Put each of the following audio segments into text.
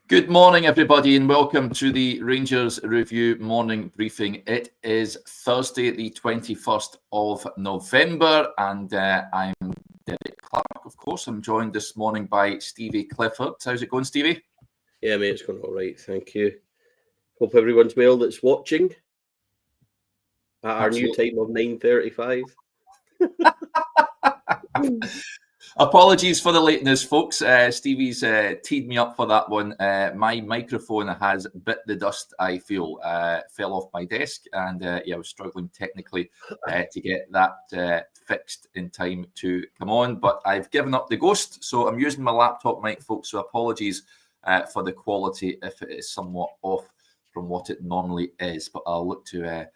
Good morning, everybody, and welcome to the Rangers Review morning briefing. It is Thursday, the 21st of November, and I'm Derek Clark, of course. I'm joined this morning by Stevie Clifford. How's it going, Stevie? Yeah, mate, it's going all right, thank you. Hope everyone's well that's watching at our new time of 9:35. Apologies for the lateness, folks. Stevie's teed me up for that one. My microphone has bit the dust, I feel. Fell off my desk, and I was struggling technically to get that fixed in time to come on. But I've given up the ghost, so I'm using my laptop mic, folks. So apologies for the quality if it is somewhat off from what it normally is. But I'll look to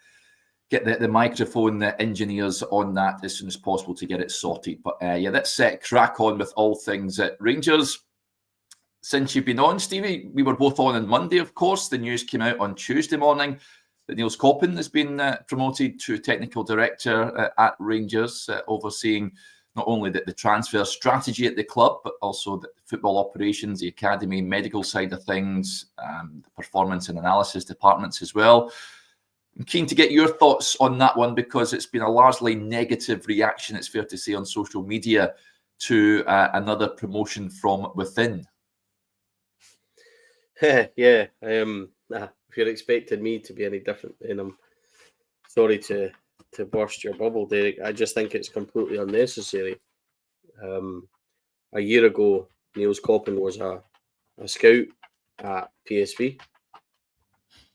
get the microphone engineers on that as soon as possible to get it sorted. But let's crack on with all things Rangers. Since you've been on, Stevie, we were both on Monday, of course. The news came out on Tuesday morning that Niels Koppen has been promoted to technical director at Rangers, overseeing not only the transfer strategy at the club, but also the football operations, the academy, medical side of things, the performance and analysis departments as well. I'm keen to get your thoughts on that one because it's been a largely negative reaction, it's fair to say, on social media to another promotion from within. If you're expecting me to be any different, then I'm sorry to burst your bubble, Derek. I just think it's completely unnecessary. A year ago, Niels Koppen was a scout at PSV,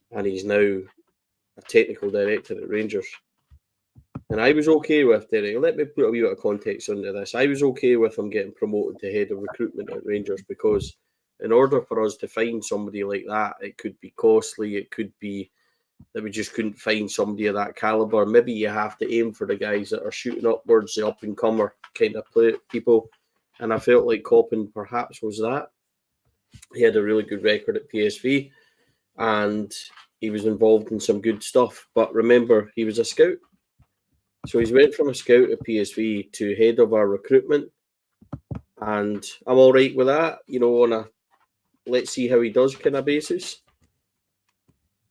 and he's now a technical director at Rangers. And I was okay with, Derek, let me put a wee bit of context under this. I was okay with him getting promoted to head of recruitment at Rangers because in order for us to find somebody like that, it could be costly. It could be that we just couldn't find somebody of that calibre. Maybe you have to aim for the guys that are shooting upwards, the up-and-comer kind of people. And I felt like Koppen perhaps was that. He had a really good record at PSV and he was involved in some good stuff. But remember, he was a scout. So he's went from a scout at PSV to head of our recruitment. And I'm all right with that, on a let's see how he does kind of basis.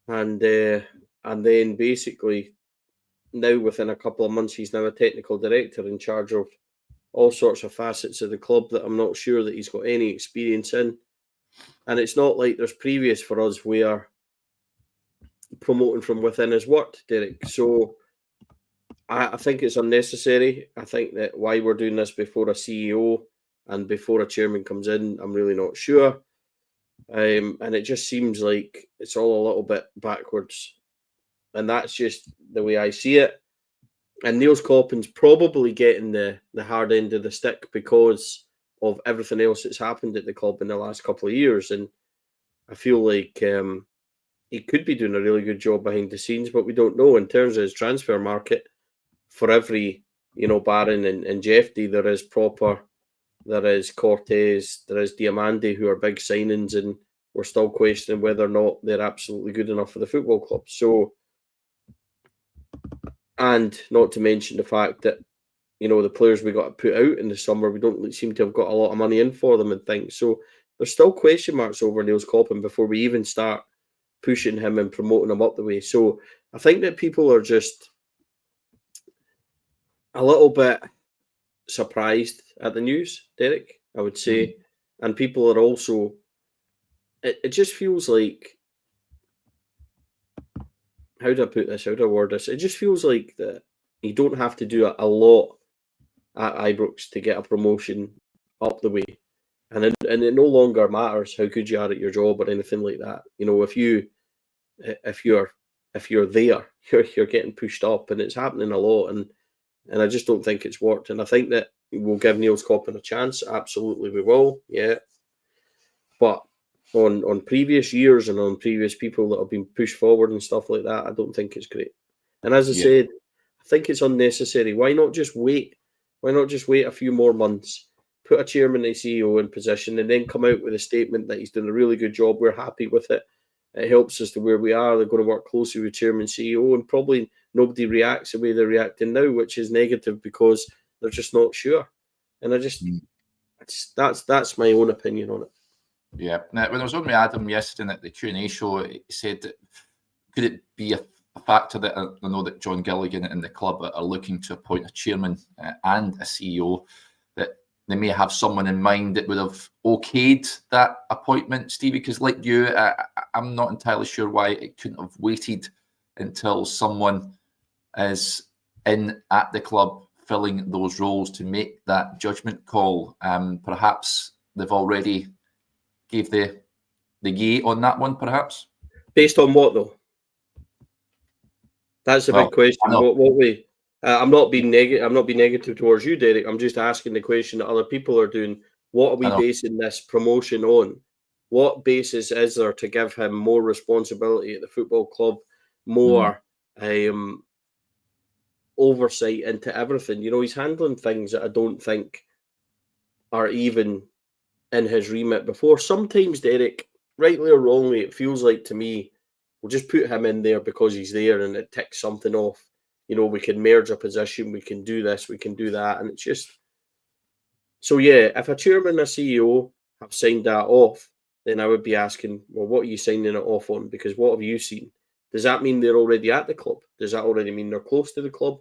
And then basically now within a couple of months, he's now a technical director in charge of all sorts of facets of the club that I'm not sure that he's got any experience in. And it's not like there's previous for us where promoting from within has worked, Derek. So I think it's unnecessary. I think that why we're doing this before a CEO and before a chairman comes in, I'm really not sure. And it just seems like it's all a little bit backwards. And that's just the way I see it. And Niels Koppen's probably getting the hard end of the stick because of everything else that's happened at the club in the last couple of years. And I feel like he could be doing a really good job behind the scenes, but we don't know. In terms of his transfer market, for every, Barron and Jeffy, there is Proper, there is Cortez, there is Diamandi, who are big signings, and we're still questioning whether or not they're absolutely good enough for the football club. So, and not to mention the fact that, the players we got to put out in the summer, we don't seem to have got a lot of money in for them and things. So there's still question marks over Niels Koppen before we even start pushing him and promoting him up the way. So I think that people are just a little bit surprised at the news, Derek, I would say. And people are also, it just feels like, how do I put this, how do I word this? It just feels like that you don't have to do a lot at Ibrox to get a promotion up the way. And it no longer matters how good you are at your job or anything like that. If you're there, you're getting pushed up, and it's happening a lot. And I just don't think it's worked. And I think that we'll give Niels Koppen a chance. Absolutely, we will. Yeah. But on previous years and on previous people that have been pushed forward and stuff like that, I don't think it's great. And as I said, I think it's unnecessary. Why not just wait? Why not just wait a few more months, put a chairman and CEO in position, and then come out with a statement that he's done a really good job, we're happy with it. It helps us to where we are. They're going to work closely with chairman, CEO, and probably nobody reacts the way they're reacting now, which is negative because they're just not sure. And I just, that's my own opinion on it. Yeah. Now, when I was on with Adam yesterday at the Q&A show, he said that could it be a factor that I know that John Gilligan and the club are looking to appoint a chairman and a CEO, that they may have someone in mind that would have okayed that appointment, Stevie? Because like you, I'm not entirely sure why it couldn't have waited until someone is in at the club filling those roles to make that judgment call. Perhaps they've already gave the yay on that one, perhaps. Based on what though? That's a big question. What we? I'm not being negative. I'm not being negative towards you, Derek. I'm just asking the question that other people are doing. What are we basing this promotion on? What basis is there to give him more responsibility at the football club, more oversight into everything? You know, he's handling things that I don't think are even in his remit before. Sometimes, Derek, rightly or wrongly, it feels like to me, we'll just put him in there because he's there and it ticks something off. You know, we can merge a position, we can do this, we can do that. And it's just... So, yeah, if a chairman and a CEO have signed that off, then I would be asking, well, what are you signing it off on? Because what have you seen? Does that mean they're already at the club? Does that already mean they're close to the club?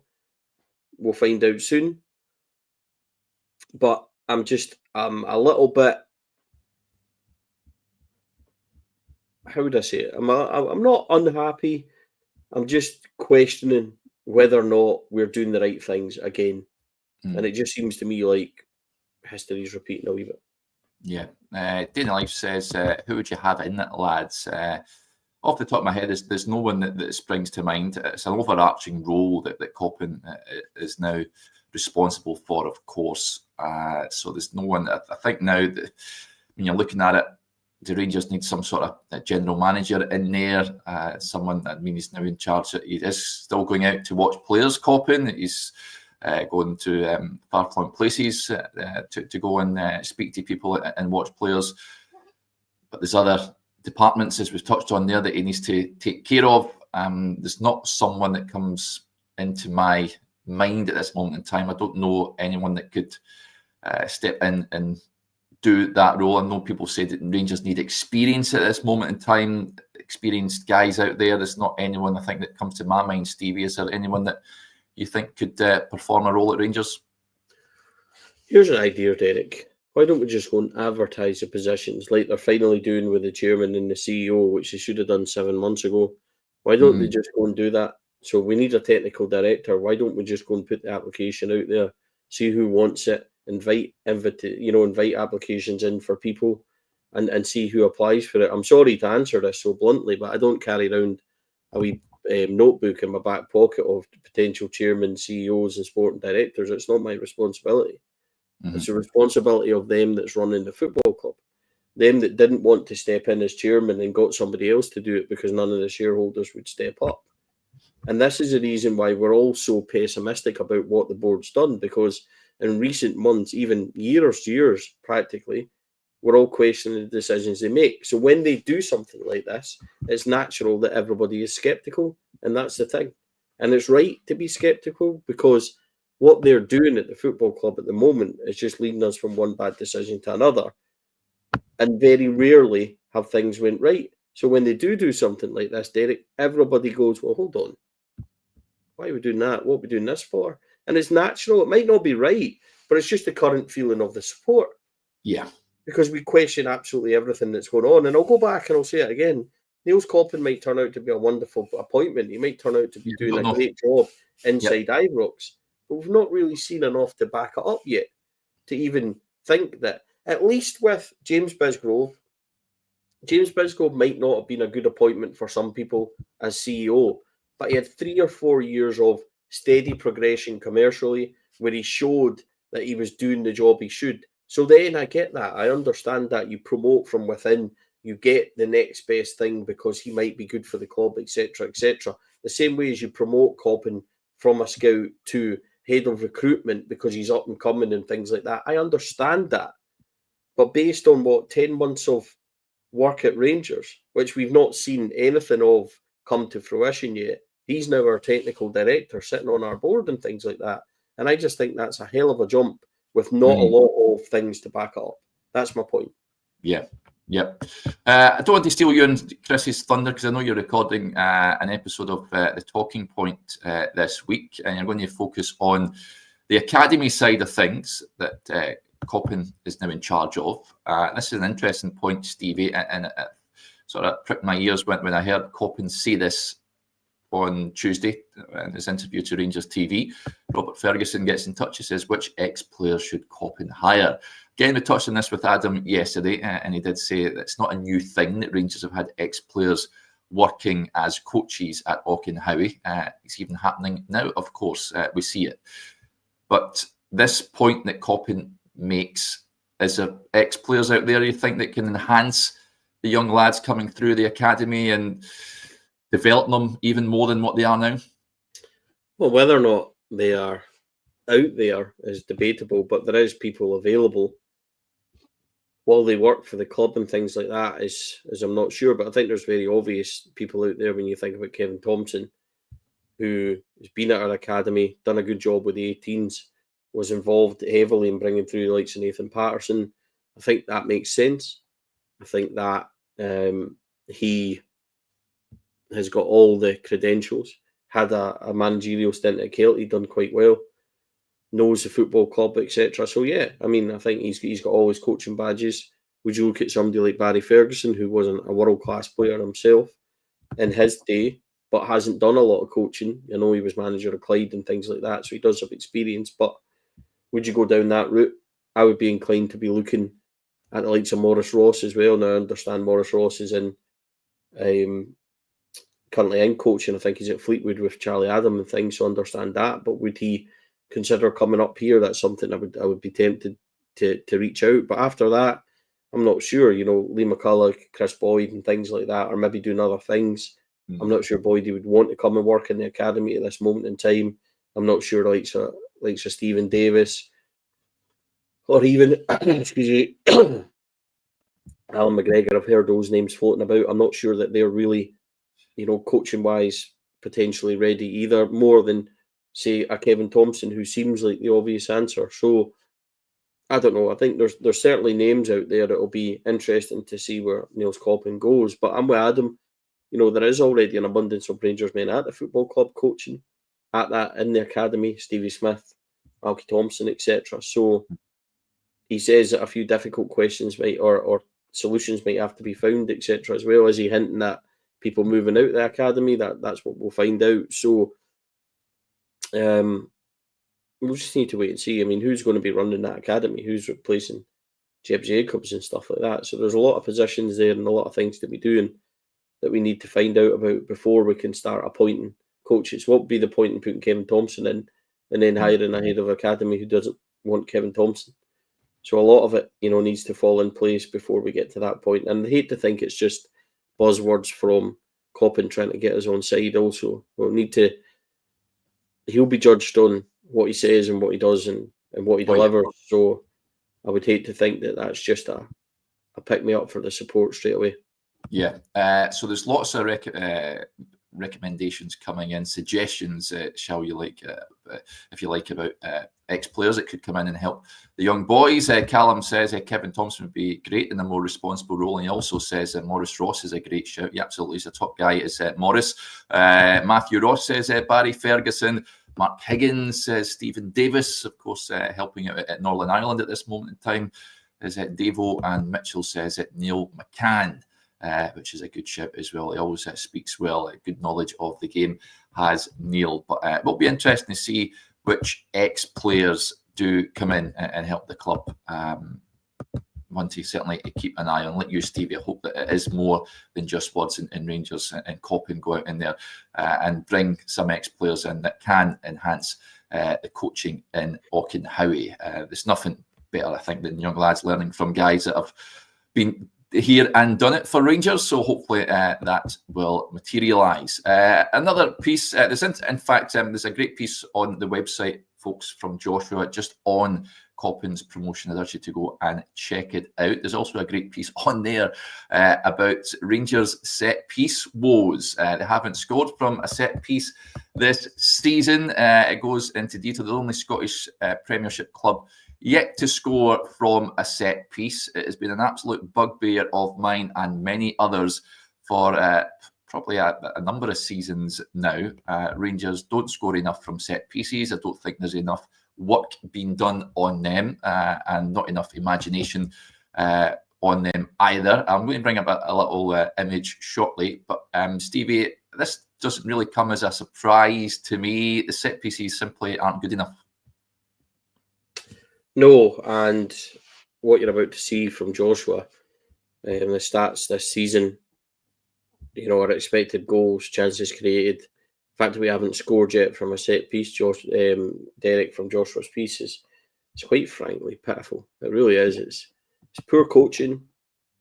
We'll find out soon. But I'm a little bit... How would I say it? I'm not unhappy. I'm just questioning whether or not we're doing the right things again. And it just seems to me like history's repeating a wee bit. Yeah. Dana Life says, who would you have in it, lads? Off the top of my head, there's no one that springs to mind. It's an overarching role that Koppen is now responsible for, of course. So there's no one. I think now that when you're looking at it, the Rangers need some sort of general manager in there. Someone, I mean, he's now in charge. He is still going out to watch players, Koppen. He's going to far-flung places to go and speak to people and watch players. But there's other departments, as we've touched on there, that he needs to take care of. There's not someone that comes into my mind at this moment in time. I don't know anyone that could step in and do that role. I know people say that Rangers need experience at this moment in time, experienced guys out there. There's not anyone, I think, that comes to my mind. Stevie, is there anyone that you think could perform a role at Rangers? Here's an idea, Derek. Why don't we just go and advertise the positions like they're finally doing with the chairman and the CEO, which they should have done 7 months ago? Why don't they just go and do that? So we need a technical director. Why don't we just go and put the application out there, see who wants it, invite applications in for people and see who applies for it? I'm sorry to answer this so bluntly, but I don't carry around a wee notebook in my back pocket of potential chairmen, CEOs and sporting directors. It's not my responsibility. It's the responsibility of them that's running the football club. Them that didn't want to step in as chairman and got somebody else to do it because none of the shareholders would step up. And this is the reason why we're all so pessimistic about what the board's done, because in recent months, even years practically, we're all questioning the decisions they make. So when they do something like this, it's natural that everybody is sceptical, and that's the thing. And it's right to be sceptical, because what they're doing at the football club at the moment is just leading us from one bad decision to another. And very rarely have things went right. So when they do something like this, Derek, everybody goes, well, hold on. Why are we doing that? What are we doing this for? And it's natural. It might not be right, but it's just the current feeling of the support. Yeah. Because we question absolutely everything that's going on. And I'll go back and I'll say it again. Niels Koppen might turn out to be a wonderful appointment. He might turn out to be doing a great job inside Ibrox. But we've not really seen enough to back it up yet to even think that, at least with James Bisgrove might not have been a good appointment for some people as CEO, but he had 3 or 4 years of steady progression commercially where he showed that he was doing the job he should. So then I get that. I understand that you promote from within, you get the next best thing because he might be good for the club, etc., etc. The same way as you promote Koppen from a scout to head of recruitment because he's up and coming and things like that. I understand that. But based on 10 months of work at Rangers, which we've not seen anything of come to fruition yet, he's now our technical director sitting on our board and things like that. And I just think that's a hell of a jump with not a lot of things to back up. That's my point. Yeah. Yep. I don't want to steal you and Chris's thunder because I know you're recording an episode of The Talking Point this week, and you're going to focus on the academy side of things that Koppen is now in charge of. This is an interesting point, Stevie, and it sort of pricked my ears when I heard Koppen say this on Tuesday in his interview to Rangers TV. Robert Ferguson gets in touch. He says, which ex-players should Koppen hire? Again, we touched on this with Adam yesterday, and he did say that it's not a new thing that Rangers have had ex-players working as coaches at Auchenhowie. It's even happening now, of course, we see it. But this point that Koppen makes, is there ex-players out there you think that can enhance the young lads coming through the academy and develop them even more than what they are now? Well, whether or not they are out there is debatable, but there is people available while they work for the club and things like that is I'm not sure, but I think there's very obvious people out there when you think about Kevin Thompson, who has been at our academy, done a good job with the 18s, was involved heavily in bringing through the likes of Nathan Patterson. I think that makes sense. I think that he has got all the credentials, had a managerial stint at Kelty, done quite well, knows the football club, etc. So yeah, I mean, I think he's got all his coaching badges. Would you look at somebody like Barry Ferguson, who wasn't a world-class player himself in his day, but hasn't done a lot of coaching? You know, he was manager of Clyde and things like that, so he does have experience. But would you go down that route? I would be inclined to be looking at the likes of Maurice Ross as well. Now, I understand Maurice Ross is in currently in coaching. I think he's at Fleetwood with Charlie Adam and things, so I understand that. But would he consider coming up here? That's something I would be tempted to reach out. But after that, I'm not sure. You know, Lee McCullough, Chris Boyd and things like that, or maybe doing other things. I'm not sure Boydie would want to come and work in the academy at this moment in time. I'm not sure likes of Stephen Davis or even excuse me, Alan McGregor. I've heard those names floating about. I'm not sure that they're really, you know, coaching wise potentially ready either, more than say a Kevin Thompson, who seems like the obvious answer. So I don't know. I think there's certainly names out there that will be interesting to see where Niels Koppen goes. But I'm with Adam. You know, there is already an abundance of Rangers men at the football club coaching at that in the academy. Stevie Smith, Alki Thompson, etc. So he says that a few difficult questions might or solutions might have to be found, etc. as well. Is he hinting at people moving out of the academy? That's what we'll find out. So we'll just need to wait and see. I mean, who's going to be running that academy? Who's replacing Jeb Jacobs and stuff like that? So there's a lot of positions there and a lot of things to be doing that we need to find out about before we can start appointing coaches. What would be the point in putting Kevin Thompson in and then hiring a head of academy who doesn't want Kevin Thompson? So a lot of it, you know, needs to fall in place before we get to that point. And I hate to think it's just buzzwords from Koppen trying to get us on side also. He'll be judged on what he says and what he does and what he delivers. Yeah. So I would hate to think that that's just a pick me up for the support straight away. Yeah. So there's lots of recommendations coming in, suggestions, if you like, about ex-players that could come in and help the young boys. Callum says Kevin Thompson would be great in a more responsible role, and he also says Maurice Ross is a great shout. Yeah, absolutely, he's a top guy, is Maurice. Matthew Ross says Barry Ferguson. Mark Higgins says Stephen Davis, of course, helping out at Northern Ireland at this moment in time, is Davo, and Mitchell says Neil McCann. Which is a good shout as well. He always speaks well, good knowledge of the game has Neil. But it will be interesting to see which ex-players do come in and help the club. One to certainly keep an eye on. Like you, Stevie, I hope that it is more than just words in Rangers and Koppen go out in there and bring some ex-players in that can enhance the coaching in Auchenhowie. There's nothing better, I think, than young lads learning from guys that have been here and done it for Rangers, so hopefully that will materialise. Another piece, there's a great piece on the website, folks, from Joshua, just on Koppen's promotion. I'd urge you to go and check it out. There's also a great piece on there about Rangers set piece woes. They haven't scored from a set piece this season. It goes into detail. The only Scottish Premiership club yet to score from a set piece. It has been an absolute bugbear of mine and many others for probably a number of seasons now. Rangers don't score enough from set pieces. I don't think there's enough work being done on them and not enough imagination on them either. I'm going to bring up a little image shortly, but Stevie, this doesn't really come as a surprise to me. The set pieces simply aren't good enough. No, and what you're about to see from Joshua, the stats this season, our expected goals, chances created, the fact that we haven't scored yet from a set piece, Derek, from Joshua's pieces, it's quite frankly pitiful. It really is. It's poor coaching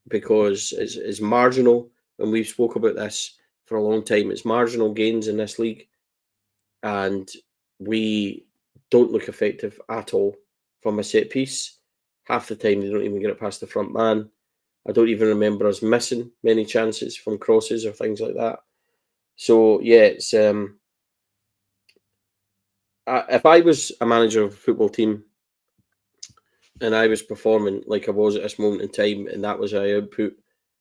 because it's marginal, and we've spoke about this for a long time. It's marginal gains in this league, and we don't look effective at all from a set piece. Half the time they don't even get it past the front man. I don't even remember us missing many chances from crosses or things like that. So yeah, it's if I was a manager of a football team and I was performing like I was at this moment in time, and that was our output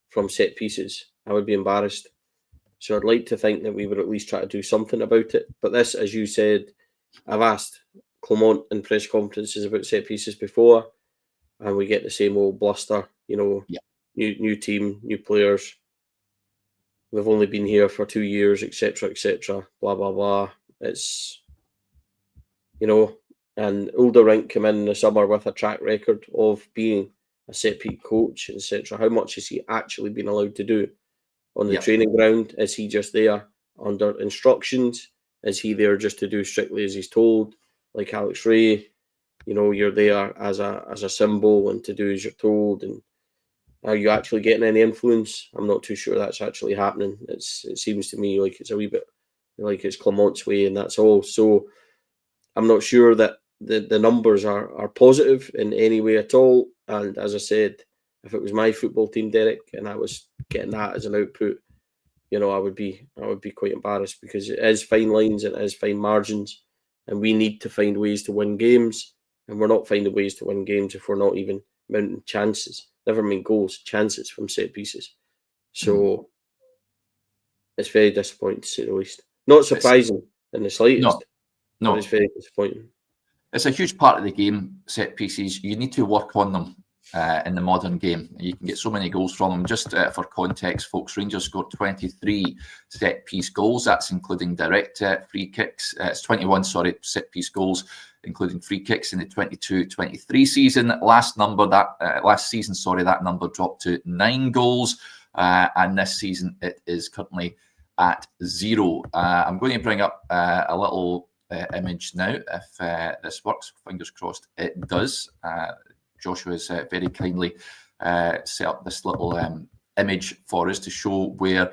from set pieces, I would be embarrassed. So I'd like to think that we would at least try to do something about it. But this, as you said, I've asked Clement in press conferences about set pieces before, and we get the same old bluster, new team, new players. We've only been here for 2 years, etc., blah, blah, blah. It's, and Ulderink came in the summer with a track record of being a set piece coach, etc. How much has he actually been allowed to do on the training ground? Is he just there under instructions? Is he there just to do strictly as he's told? Like Alex Ray, you're there as a symbol and to do as you're told. And are you actually getting any influence? I'm not too sure that's actually happening. It seems to me like it's a wee bit like it's Clement's way, and that's all. So I'm not sure that the numbers are positive in any way at all. And as I said, if it was my football team, Derek, and I was getting that as an output, I would be quite embarrassed, because it is fine lines and it is fine margins, and we need to find ways to win games, and we're not finding ways to win games if we're not even mounting chances. Never mind goals, chances from set pieces. So it's very disappointing, to say the least. Not surprising in the slightest. No, but it's very disappointing. It's a huge part of the game, set pieces. You need to work on them in the modern game. You can get so many goals from them. Just for context, folks, Rangers scored 23 set-piece goals. That's including direct free kicks. It's 21, set-piece goals, including free kicks in the 22-23 season. Last season, that number dropped to 9 goals. And this season, it is currently at 0. I'm going to bring up a little image now, if this works. Fingers crossed it does. Joshua has very kindly set up this little image for us to show where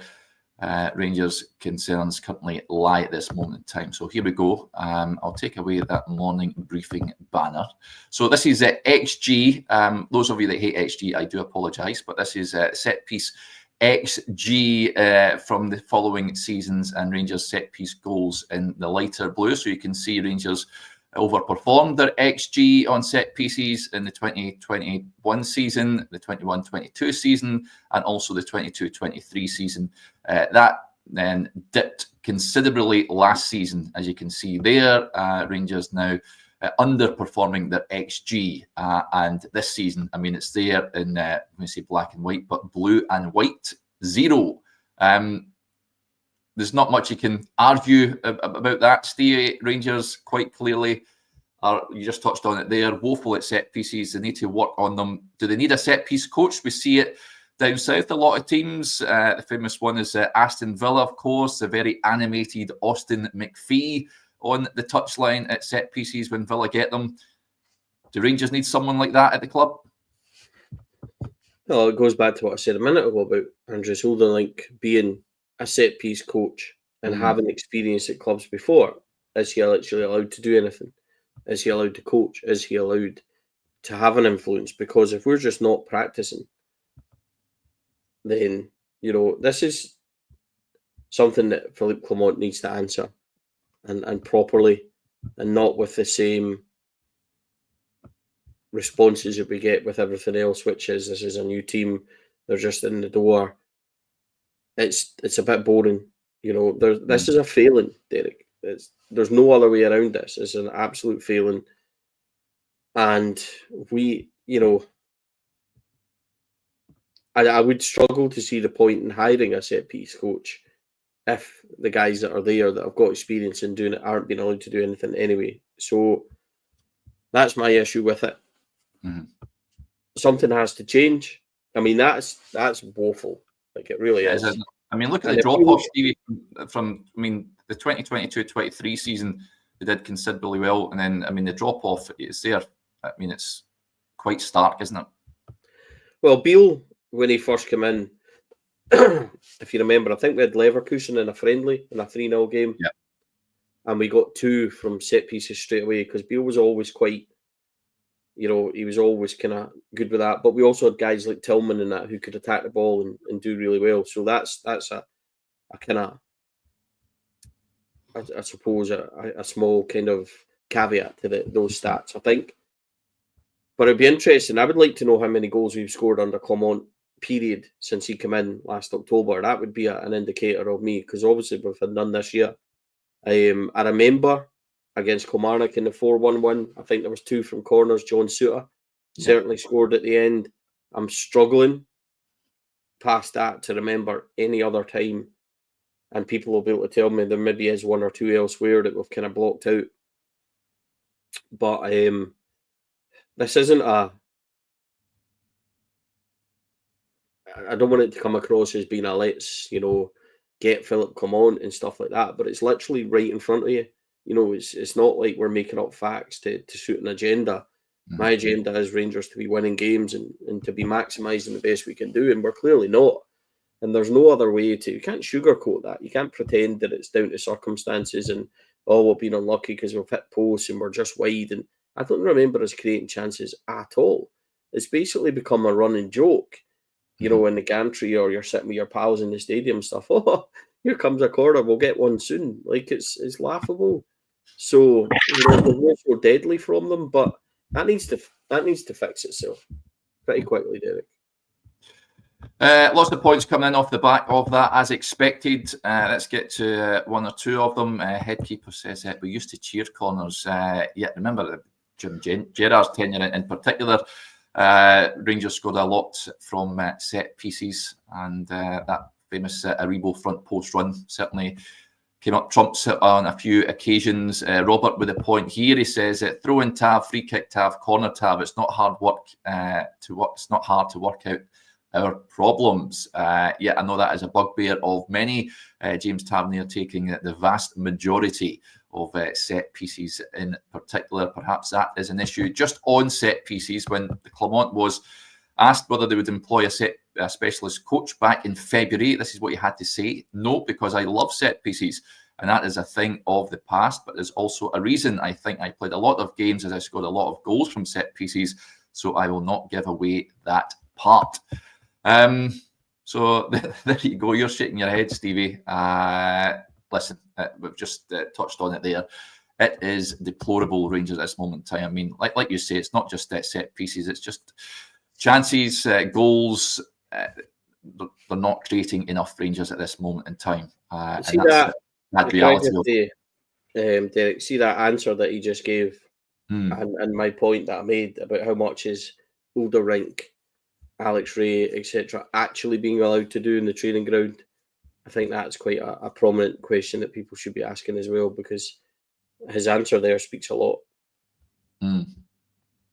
Rangers' concerns currently lie at this moment in time. So here we go. I'll take away that morning briefing banner. So this is XG. Those of you that hate XG, I do apologise, but this is set piece XG from the following seasons, and Rangers set piece goals in the lighter blue. So you can see Rangers overperformed their XG on set pieces in the 2021 season, the 21-22 season, and also the 22-23 season. That then dipped considerably last season, as you can see there. Rangers now underperforming their XG, and this season, I mean, it's there in when we say black and white, but blue and white, 0. There's not much you can argue about that. Stevie, Rangers quite clearly you just touched on it there, woeful at set pieces. They need to work on them. Do they need a set piece coach? We see it down south, a lot of teams. The famous one is Aston Villa, of course, the very animated Austin McPhee on the touchline at set pieces when Villa get them. Do Rangers need someone like that at the club? Well, it goes back to what I said a minute ago about Andres Ulderink being a set piece coach and having experience at clubs before. Is he actually allowed to do anything? Is he allowed to coach? Is he allowed to have an influence? Because if we're just not practicing, then, this is something that Philippe Clement needs to answer and properly, and not with the same responses that we get with everything else, which is this is a new team, they're just in the door. It's a bit boring, you know. This is a failing, Derek. There's no other way around this. It's an absolute failing, and we, you know, I would struggle to see the point in hiring a set piece coach if the guys that are there that have got experience in doing it aren't being allowed to do anything anyway. So that's my issue with it. Something has to change. I mean, that's woeful. Like, it really is. I mean, look at the drop-off, Stevie, from I mean, the 2022-23 season, they did considerably well. And then, I mean, the drop-off is there. I mean, it's quite stark, isn't it? Well, Beale, when he first came in, if you remember, I think we had Leverkusen in a friendly, in a 3-0 game. Yeah. And we got 2 from set pieces straight away, because Beale was always quite, you know, he was always kind of good with that. But we also had guys like Tillman and that who could attack the ball and do really well. So that's a kind of, I suppose, a small kind of caveat to those stats, I think. But it'd be interesting. I would like to know how many goals we've scored under Clement, period, since he came in last October. That would be an indicator of me, because obviously we've had none this year. I remember against Kilmarnock in the 4-1 win, I think there was 2 from corners. John Suter certainly scored at the end. I'm struggling past that to remember any other time, and people will be able to tell me there maybe is 1 or 2 elsewhere that we've kind of blocked out. But this isn't I don't want it to come across as being a let's, you know, get Philip Clement and stuff like that, but it's literally right in front of you. You know, it's not like we're making up facts to suit an agenda. My agenda is Rangers to be winning games and to be maximising the best we can do, and we're clearly not. And there's no other way to, you can't sugarcoat that. You can't pretend that it's down to circumstances and, oh, we've been unlucky because we've hit posts and we're just wide. And I don't remember us creating chances at all. It's basically become a running joke, you know, in the gantry, or you're sitting with your pals in the stadium and stuff. Oh, here comes a corner, we'll get one soon. Like, it's laughable. So, you know, we're so deadly from them, but that needs to fix itself pretty quickly, Derek. Lots of points coming in off the back of that, as expected. Let's get to 1 or 2 of them. Headkeeper says that we used to cheer corners. Remember Jim Gerrard's tenure in particular. Rangers scored a lot from set pieces, and that famous Aribo front post run certainly came up trumps on a few occasions. Robert with a point here. He says throw in tab, free kick tab, corner tab. It's not hard work It's not hard to work out our problems. I know that is a bugbear of many. James Tavernier taking the vast majority of set pieces in particular. Perhaps that is an issue just on set pieces. When Clement was asked whether they would employ a specialist coach back in February, this is what he had to say: no, because I love set pieces, and that is a thing of the past. But there's also a reason. I think I played a lot of games as I scored a lot of goals from set pieces, so I will not give away that part. So there you go. You're shaking your head, Stevie. Listen, we've just touched on it there. It is deplorable, Rangers, at this moment in time. I mean, like you say, it's not just set pieces. It's just chances, goals. They're not creating enough, Rangers, at this moment in time. See and that's that reality. Derek, see that answer that he just gave, and my point that I made about how much is Olderink, Alex Ray, etc., actually being allowed to do in the training ground. I think that's quite a prominent question that people should be asking as well, because his answer there speaks a lot.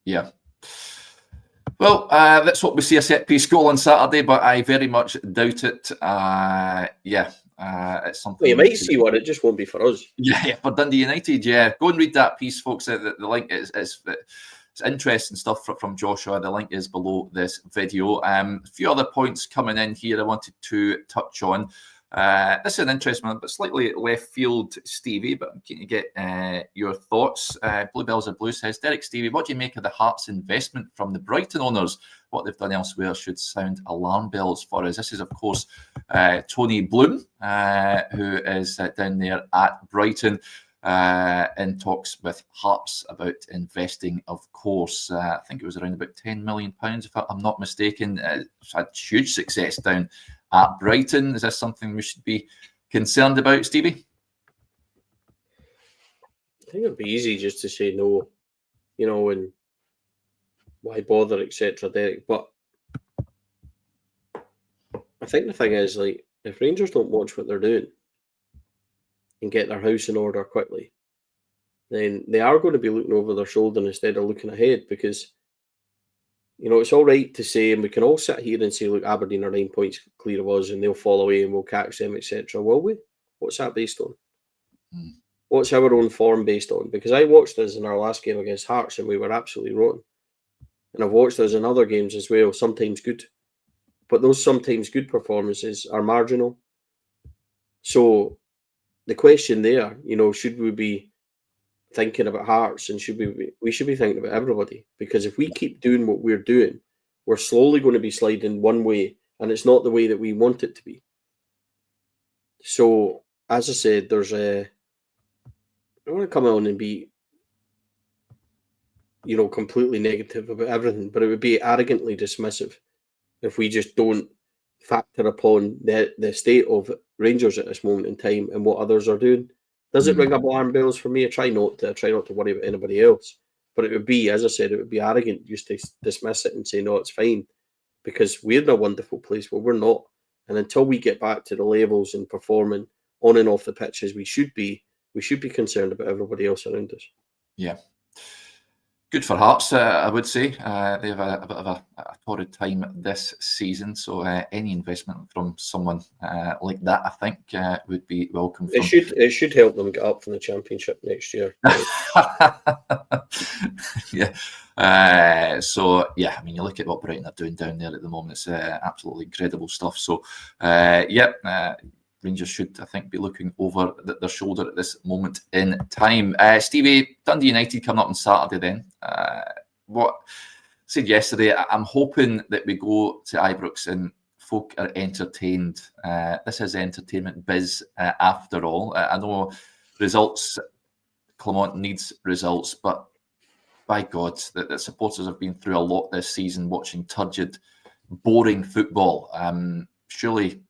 Yeah. Well, let's hope we see a set-piece goal on Saturday, but I very much doubt it. It's something... Well, you might see one, it just won't be for us. Yeah, for Dundee United, yeah. Go and read that piece, folks. The link is it's interesting stuff from Joshua. The link is below this video. A few other points coming in here I wanted to touch on. This is an interesting one, but slightly left field, Stevie, but I'm keen to get your thoughts. Bluebells of Blue says, Derek, Stevie, what do you make of the Hearts investment from the Brighton owners? What they've done elsewhere should sound alarm bells for us. This is, of course, Tony Bloom, who is down there at Brighton. in talks with Hearts about investing, of course. I think it was around about £10 million, if I'm not mistaken. It's had huge success down at Brighton. Is this something we should be concerned about, Stevie? I think it'd be easy just to say no, and why bother, etc., Derek. But I think the thing is, like, if Rangers don't watch what they're doing and get their house in order quickly, then they are going to be looking over their shoulder instead of looking ahead, because, it's all right to say, and we can all sit here and say, look, Aberdeen are 9 points clear of us and they'll fall away and we'll catch them, etc. Will we? What's that based on? What's our own form based on? Because I watched us in our last game against Hearts and we were absolutely rotten. And I've watched us in other games as well, sometimes good. But those sometimes good performances are marginal. So the question there, should we be thinking about Hearts, and we should be thinking about everybody? Because if we keep doing what we're doing, we're slowly going to be sliding one way, and it's not the way that we want it to be. So, as I said, I want to come on and be, completely negative about everything, but it would be arrogantly dismissive if we just don't factor upon the state of Rangers at this moment in time and what others are doing. Does it ring up alarm bells for me? I try not to worry about anybody else. But it would be, as I said, it would be arrogant just to dismiss it and say, no, it's fine, because we're in a wonderful place. Well, we're not. And until we get back to the levels and performing on and off the pitch as we should be concerned about everybody else around us. Yeah. Good for Hearts, I would say. They have a bit of a torrid time this season, so any investment from someone like that, I think, would be welcome. It should help them get up from the Championship next year. Yeah. So, yeah, I mean, you look at what Brighton are doing down there at the moment. It's absolutely incredible stuff. So, Rangers should, I think, be looking over their shoulder at this moment in time. Stevie, Dundee United coming up on Saturday then. What I said yesterday, I'm hoping that we go to Ibrox and folk are entertained. This is entertainment biz after all. I know results, Clement needs results, but by God, the supporters have been through a lot this season watching turgid, boring football. Surely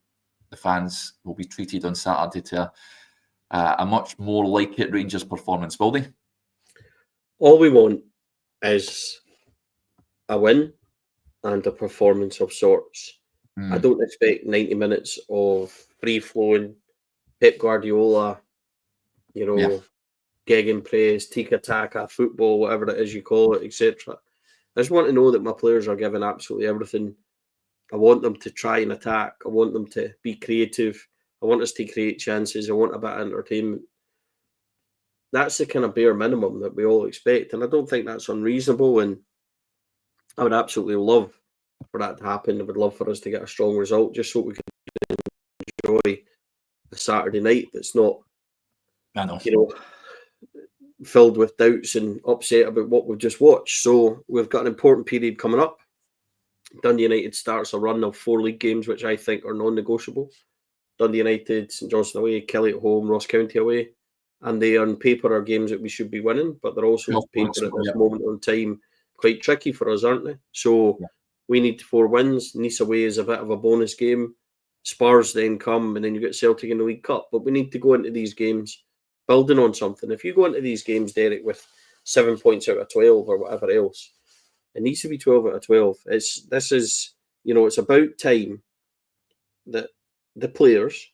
the fans will be treated on Saturday to a much more like it Rangers performance, will they? All we want is a win and a performance of sorts. I don't expect 90 minutes of free-flowing Pep Guardiola, gegenpress, tiki-taka, football, whatever it is you call it, etc. I just want to know that my players are given absolutely everything. I want them to try and attack. I want them to be creative. I want us to create chances. I want a bit of entertainment. That's the kind of bare minimum that we all expect. And I don't think that's unreasonable. And I would absolutely love for that to happen. I would love for us to get a strong result just so we can enjoy a Saturday night that's not, filled with doubts and upset about what we've just watched. So we've got an important period coming up. Dundee United starts a run of 4 league games, which I think are non-negotiable. Dundee United, St Johnstone away, Kelly at home, Ross County away. And they, on paper, are games that we should be winning, but they're also on paper at this moment in time quite tricky for us, aren't they? So we need 4 wins. Nice away is a bit of a bonus game. Spurs then come, and then you get Celtic in the League Cup. But we need to go into these games building on something. If you go into these games, Derek, with 7 points out of 12 or whatever else, it needs to be 12 out of 12. It's about time that the players,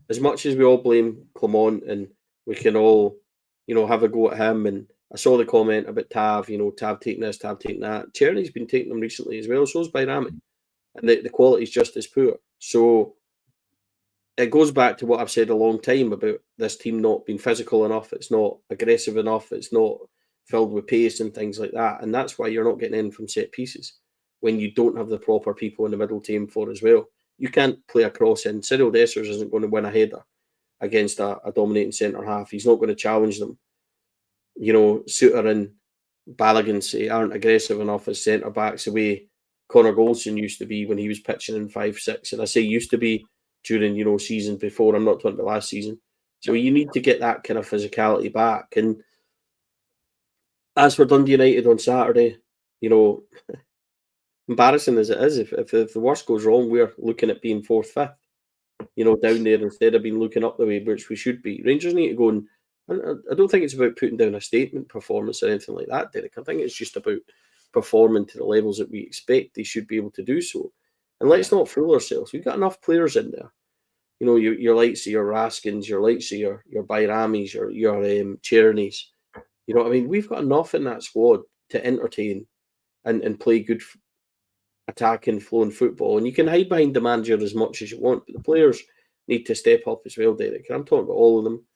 as much as we all blame Clement and we can all, have a go at him. And I saw the comment about Tav, Tav taking this, Tav taking that. Cherny's been taking them recently as well. So is Bayrami. And the quality is just as poor. So it goes back to what I've said a long time about this team not being physical enough. It's not aggressive enough. It's not filled with pace and things like that. And that's why you're not getting in from set pieces when you don't have the proper people in the middle to aim for as well. You can't play a cross in. Cyril Dessers isn't going to win a header against a dominating centre-half. He's not going to challenge them. Suter and Balogun aren't aggressive enough as centre-backs the way Connor Goldson used to be when he was pitching in 5-6. And I say used to be during, seasons before. I'm not talking about last season. So you need to get that kind of physicality back. And as for Dundee United on Saturday, embarrassing as it is, if the worst goes wrong, we're looking at being 4th, 5th, down there instead of being looking up the way, which we should be. Rangers need to go and I don't think it's about putting down a statement performance or anything like that, Derek. I think it's just about performing to the levels that we expect they should be able to do so. And let's not fool ourselves. We've got enough players in there. Your likes of your Raskins, your likes of your Bairamis, your Cherneys. You know what I mean? We've got enough in that squad to entertain and play good attacking, flowing football. And you can hide behind the manager as much as you want, but the players need to step up as well, Derek. I'm talking about all of them.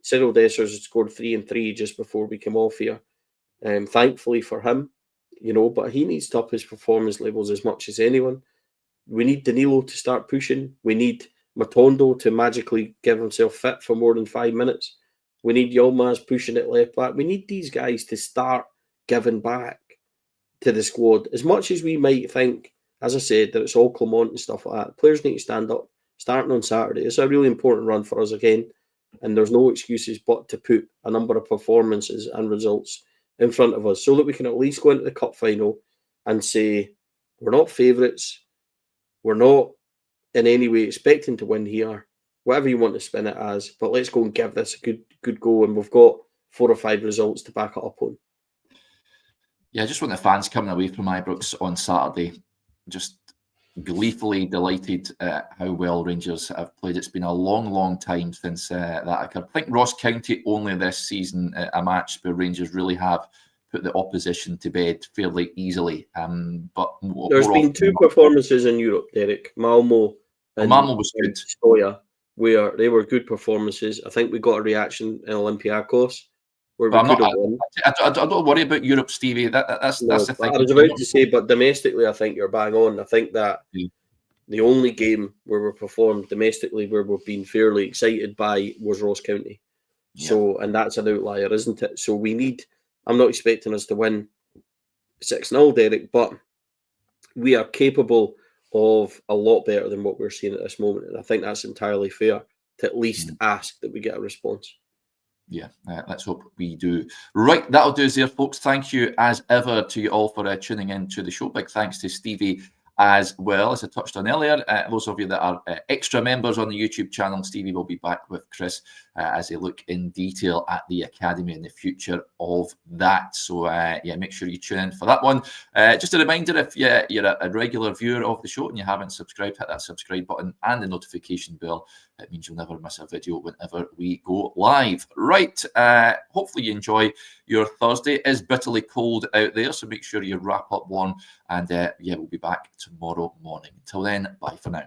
Cyril Dessers had scored 3 and 3 just before we came off here. Thankfully for him, but he needs to up his performance levels as much as anyone. We need Danilo to start pushing. We need Matondo to magically give himself fit for more than 5 minutes. We need Yilmaz pushing at left back. We need these guys to start giving back to the squad. As much as we might think, as I said, that it's all Clement and stuff like that, players need to stand up starting on Saturday. It's a really important run for us again. And there's no excuses but to put a number of performances and results in front of us so that we can at least go into the cup final and say, we're not favourites. We're not in any way expecting to win here, whatever you want to spin it as, but let's go and give this a good go. And we've got 4 or 5 results to back it up on. Yeah, I just want the fans coming away from Ibrox on Saturday just gleefully delighted at how well Rangers have played. It's been a long time since that occurred. I think Ross County only this season a match where Rangers really have put the opposition to bed fairly easily. But there's been 2 performances in Europe, Derek. Malmo and Malmo was good. Stoya, where they were good performances. I think we got a reaction in Olympiacos. I don't worry about Europe, Stevie. That's the thing. I was about to say, but domestically, I think you're bang on. I think that the only game where we performed domestically where we've been fairly excited by was Ross County. Yeah. So, and that's an outlier, isn't it? So I'm not expecting us to win 6-0, Derek, but we are capable of a lot better than what we're seeing at this moment. And I think that's entirely fair to at least ask that we get a response. Yeah, let's hope we do. Right, that'll do us there, folks. Thank you, as ever, to you all for tuning in to the show. Big thanks to Stevie as well, as I touched on earlier. Those of you that are extra members on the YouTube channel, Stevie will be back with Chris as they look in detail at the Academy and the future of that. So, make sure you tune in for that one. Just a reminder, if you're a regular viewer of the show and you haven't subscribed, hit that subscribe button and the notification bell. It means you'll never miss a video whenever we go live. Right, hopefully you enjoy your Thursday. It is bitterly cold out there, so make sure you wrap up warm. And we'll be back tomorrow morning. Until then, bye for now.